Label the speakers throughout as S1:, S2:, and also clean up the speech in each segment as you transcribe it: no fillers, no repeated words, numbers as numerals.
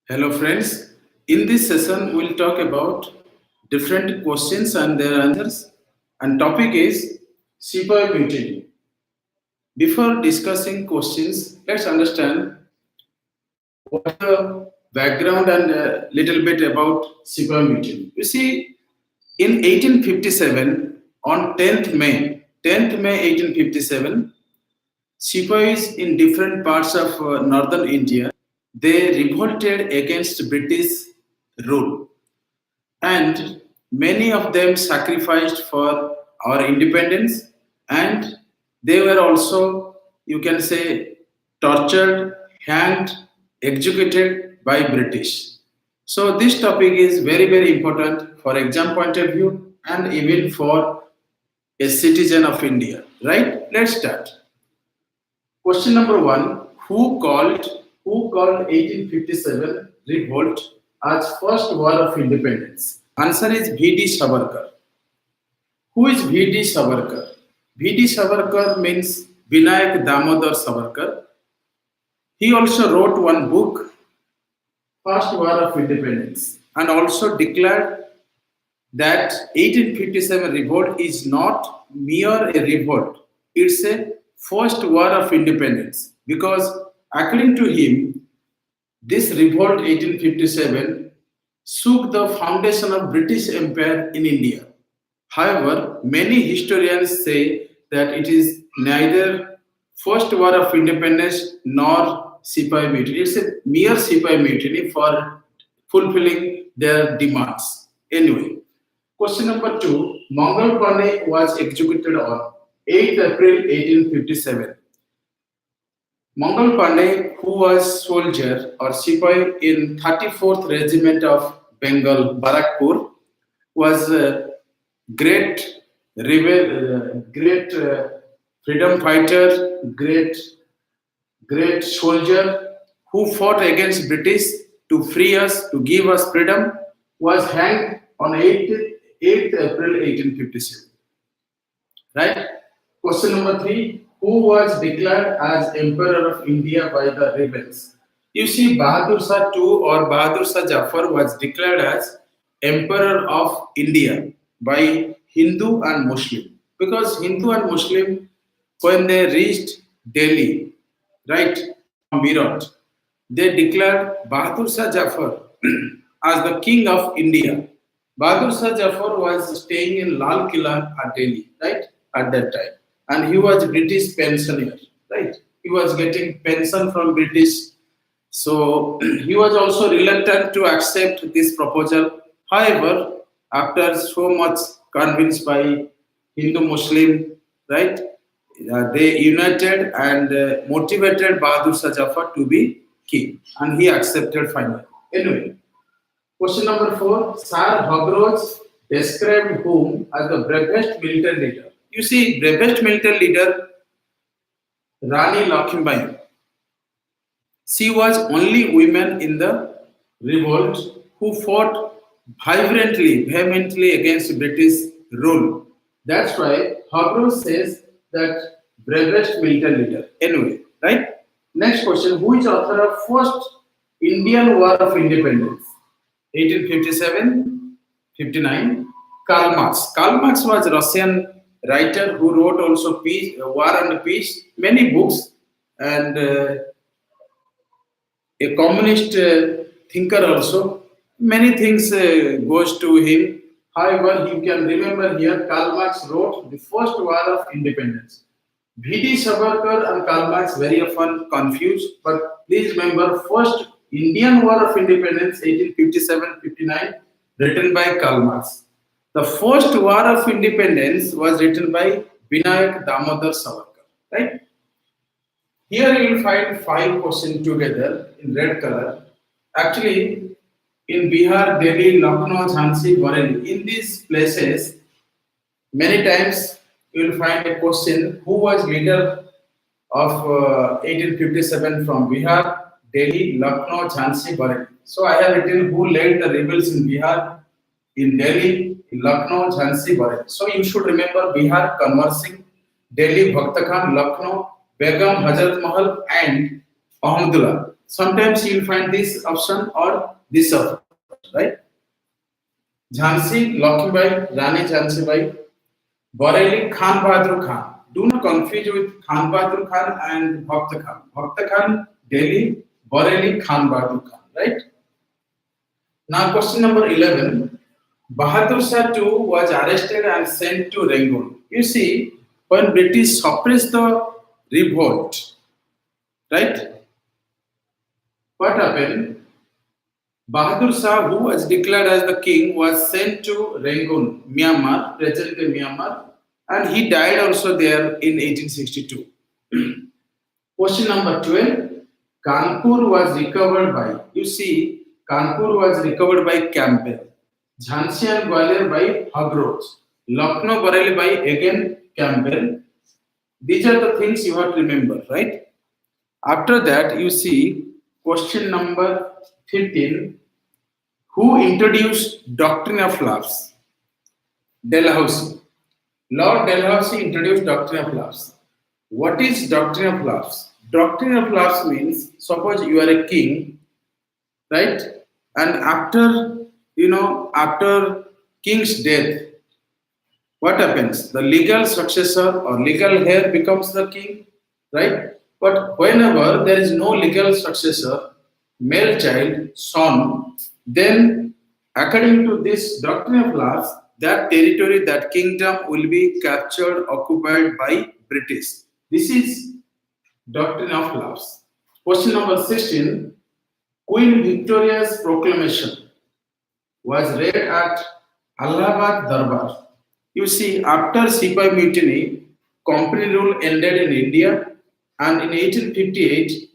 S1: Hello friends, in this session we'll talk about different questions and their answers, and topic is Sepoy Mutiny. Before discussing questions, let's understand what the background and a little bit about Sepoy Mutiny. You see, in 1857, on 10th May 1857, Sepoys in different parts of northern India, they revolted against British rule, and many of them sacrificed for our independence, and they were also, you can say, tortured, hanged, executed by British. So this topic is very important for exam point of view and even for a citizen of India, right? Let's start. Question number one: Who called 1857 revolt as first war of independence? Answer is V.D. Savarkar. Who is V.D. Savarkar? V.D. Savarkar means Vinayak Damodar Savarkar. He also wrote one book, First War of Independence, and also declared that 1857 revolt is not mere a revolt, it's a first war of independence, because according to him this revolt 1857 shook the foundation of British Empire in India. However, many historians say that it is neither first war of independence nor Sepoy mutiny. It's a mere Sepoy mutiny for fulfilling their demands. Anyway, question number two: Mangal Pandey was executed on 8th April 1857. Mangal Pandey, who was soldier or Sepoy in 34th Regiment of Bengal, Barakpur, was a great freedom fighter, great soldier who fought against British to free us, to give us freedom, was hanged on 8th April 1857. Right? Question number three: Who was declared as Emperor of India by the rebels? You see, Bahadur Shah II or Bahadur Shah Jafar was declared as Emperor of India by Hindu and Muslim, because Hindu and Muslim, when they reached Delhi, right, from Meerut, they declared Bahadur Shah Jafar as the king of India. Bahadur Shah Jafar was staying in Lal Killa at Delhi, right, at that time, and he was British pensioner, right. He was getting pension from British, so he was also reluctant to accept this proposal. However, after so much convinced by Hindu Muslim, right, they united and motivated Bahadur Shah Jafar to be king, and he accepted finally. Anyway, question number four: Sir Hogros described whom as the bravest military leader? You see, bravest military leader Rani Lakshmibai. She was only woman in the revolt who fought vehemently against British rule. That's why Hogros says that bravest military leader. Anyway, right? Next question: Who is author of first Indian War of Independence? 1857, 59. Karl Marx. Karl Marx was a Russian writer who wrote also peace, War and Peace, many books, and a communist thinker also. Many things goes to him. However, you can remember here Karl Marx wrote the first war of independence. V.D. Savarkar and Karl Marx very often confused, but please remember first Indian War of Independence 1857-59 written by Karl Marx. The first War of Independence was written by Vinayak Damodar Savarkar. Right? Here you will find five questions together in red color. Actually, in Bihar, Delhi, Lucknow, Jhansi, Bareilly, in these places, many times you will find a question: Who was leader of 1857 from Bihar, Delhi, Lucknow, Jhansi, Bareilly? So I have written who led the rebels in Bihar, in Delhi, in Lucknow, Jhansi, Bareilly. So you should remember Bihar, Kanwar Singh; Delhi, Bhakta Khan; Lucknow, Begum Hazrat Mahal, and Ahmadullah. Sometimes you will find this option or this option, right? Jhansi, Lakhibai, Rani Jhansi Bai, Bareilly, Khan Bahadur Khan. Do not confuse with Khan Bahadur Khan and Bhakta Khan. Bhakta Khan, Delhi, Bareilly, Khan Bahadur Khan, right? Now, question number 11. Bahadur Shah too was arrested and sent to Rangoon. You see, when British suppressed the revolt, right? What happened? Bahadur Shah, who was declared as the king, was sent to Rangoon, Myanmar, present-day Myanmar, and he died also there in 1862. Question number 12. Kanpur was recovered by, you see, Kanpur was recovered by Campbell. Jhansi and Gwalior by Hagroth. Lucknow, Bareilly by again Campbell. These are the things you have to remember, right? After that, you see question number 15. Who introduced doctrine of laws? Dalhousie. Lord Dalhousie introduced doctrine of laws. What is doctrine of laws? Doctrine of laws means suppose you are a king, right? And after king's death, what happens? The legal successor or legal heir becomes the king, right? But whenever there is no legal successor, male child, son, then according to this doctrine of laws, that territory, that kingdom will be captured, occupied by British. This is doctrine of laws. Question number 16. Queen Victoria's proclamation was read at Allahabad Darbar. You see, after Sepoy Mutiny, company rule ended in India, and in 1858,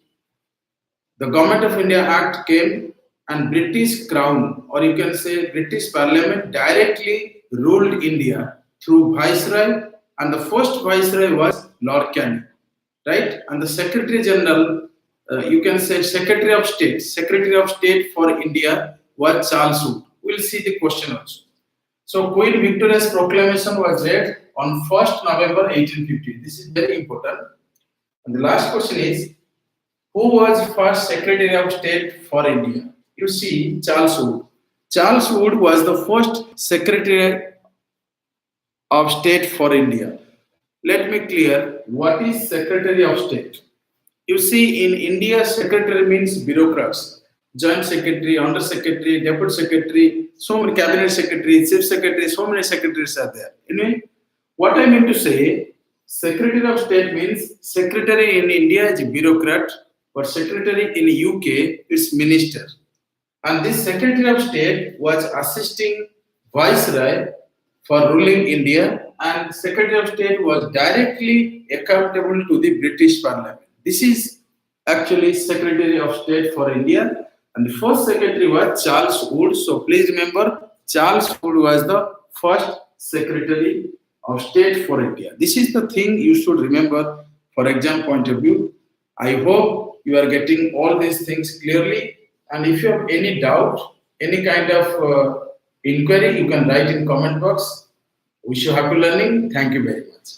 S1: the Government of India Act came, and British Crown, or you can say British Parliament, directly ruled India through Viceroy, and the first Viceroy was Lord Canning, right? And the Secretary General, you can say Secretary of State for India was Charles Wood. We'll see the question also. So Queen Victoria's proclamation was read on 1st November 1850. This is very important. And the last question is, who was first Secretary of State for India? You see, Charles Wood. Charles Wood was the first Secretary of State for India. Let me clear what is Secretary of State. You see, in India, Secretary means bureaucrats, Joint Secretary, Under Secretary, Deputy Secretary, so many Cabinet Secretary, Chief Secretary, so many secretaries are there. Anyway, what I mean to say, Secretary of State means Secretary in India is a bureaucrat, but Secretary in UK is minister. And this Secretary of State was assisting Viceroy for ruling India, and Secretary of State was directly accountable to the British Parliament. This is actually Secretary of State for India, and the first Secretary was Charles Wood. So please remember, Charles Wood was the first Secretary of State for India. This is the thing you should remember for exam point of view. I hope you are getting all these things clearly, and if you have any doubt, any kind of inquiry, you can write in comment box. Wish you happy learning. Thank you very much.